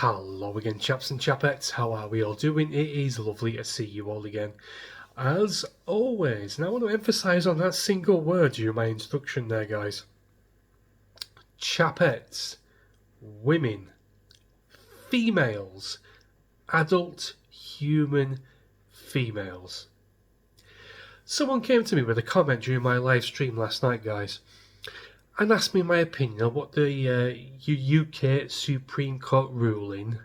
Hello again, chaps and chapettes. How are we all doing? It is lovely to see you all again, as always. Now I want to emphasise on that single word during my introduction there, guys. Chapettes, women, females, adult human females. Someone came to me with a comment during my live stream last night, guys, and asked me my opinion on what the UK Supreme Court ruling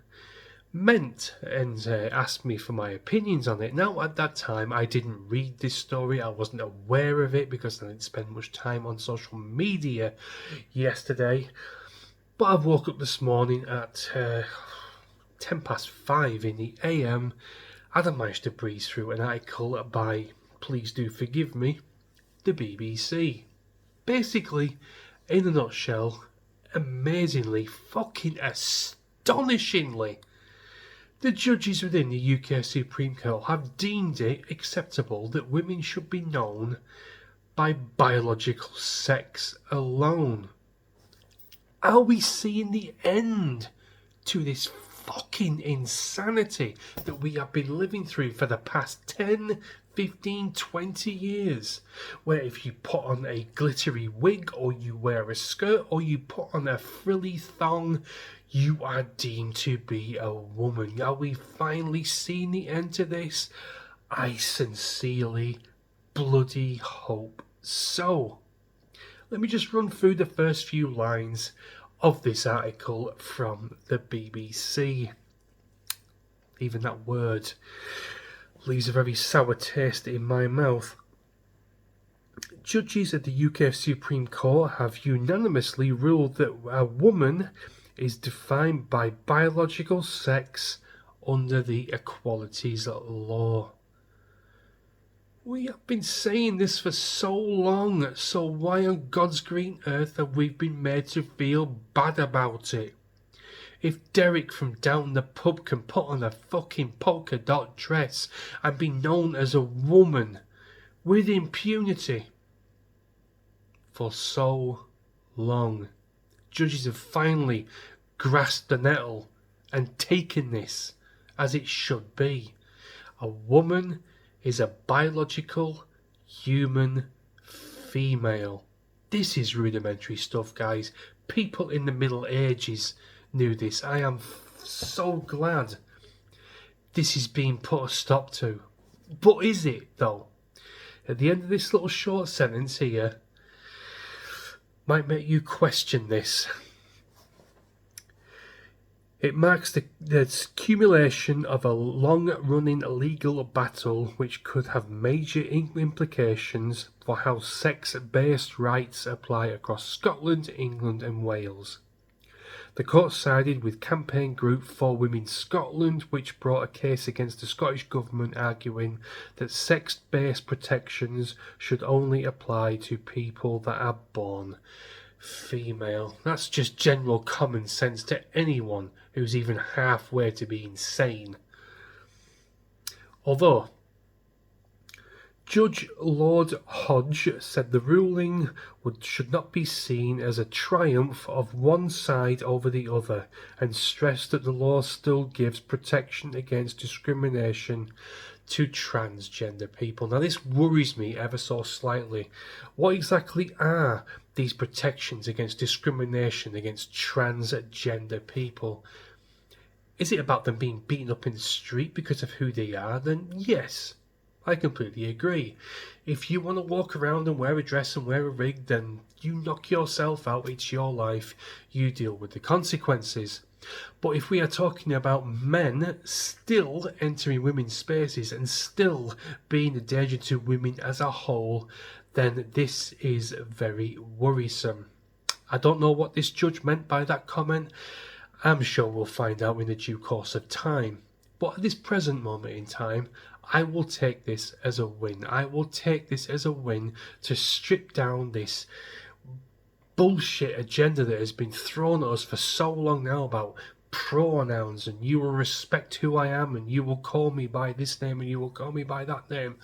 meant, and asked me for my opinions on it. Now, at that time, I didn't read this story. I wasn't aware of it because I didn't spend much time on social media yesterday. But I woke up this morning at 5:10 in the AM, and I managed to breeze through an article by, please do forgive me, the BBC. Basically, in a nutshell, amazingly, fucking astonishingly, the judges within the UK Supreme Court have deemed it acceptable that women should be known by biological sex alone. Are we seeing the end to this fucking insanity that we have been living through for the past 10, 15, 20 years, where if you put on a glittery wig or you wear a skirt or you put on a frilly thong, you are deemed to be a woman? Are we finally seeing the end to this? I sincerely bloody hope so. Let me just run through the first few lines of this article from the BBC. Even that word leaves a very sour taste in my mouth. Judges at the UK Supreme Court have unanimously ruled that a woman is defined by biological sex under the Equalities Law. We have been saying this for so long, so why on God's green earth have we been made to feel bad about it? If Derek from down the pub can put on a fucking polka dot dress and be known as a woman with impunity for so long, judges have finally grasped the nettle and taken this as it should be. A woman is a biological human female. This is rudimentary stuff, guys. People in the Middle Ages knew this. I am so glad this is being put a stop to. But is it, though? At the end of this little short sentence here, might make you question this. It marks the accumulation of a long-running legal battle which could have major implications for how sex-based rights apply across Scotland, England and Wales. The court sided with campaign group For Women Scotland, which brought a case against the Scottish Government arguing that sex-based protections should only apply to people that are born female. That's just general common sense to anyone who's even halfway to being sane. Although Judge Lord Hodge said the ruling should not be seen as a triumph of one side over the other, and stressed that the law still gives protection against discrimination to transgender people. Now this worries me ever so slightly. What exactly are these protections against discrimination against transgender people? Is it about them being beaten up in the street because of who they are? Then yes, I completely agree. If you want to walk around and wear a dress and wear a wig, then you knock yourself out. It's your life. You deal with the consequences. But if we are talking about men still entering women's spaces and still being a danger to women as a whole, then this is very worrisome. I don't know what this judge meant by that comment. I'm sure we'll find out in the due course of time. But at this present moment in time, I will take this as a win. I will take this as a win to strip down this bullshit agenda that has been thrown at us for so long now about pronouns and you will respect who I am and you will call me by this name and you will call me by that name.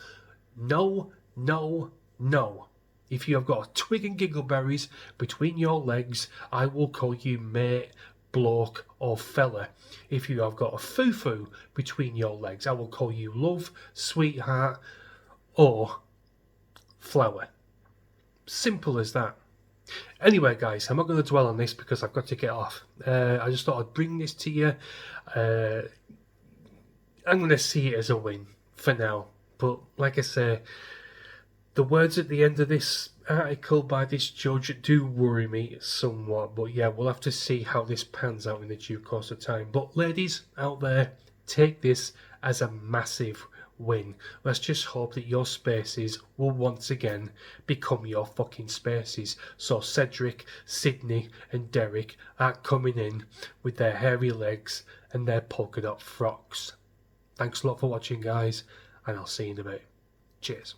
No, no, no. If you have got a twig and giggleberries between your legs, I will call you mate, bloke or fella. If you have got a foo-foo between your legs, I will call you love, sweetheart, or flower. Simple as that. Anyway, guys, I'm not going to dwell on this because I've got to get off. I just thought I'd bring this to you. I'm going to see it as a win for now. But like I say, the words at the end of this article by this judge do worry me somewhat. But yeah, we'll have to see how this pans out in the due course of time. But ladies out there, take this as a massive win. Let's just hope that your spaces will once again become your fucking spaces. So Cedric, Sydney and Derek aren't coming in with their hairy legs and their polka dot frocks. Thanks a lot for watching, guys, and I'll see you in a bit. Cheers.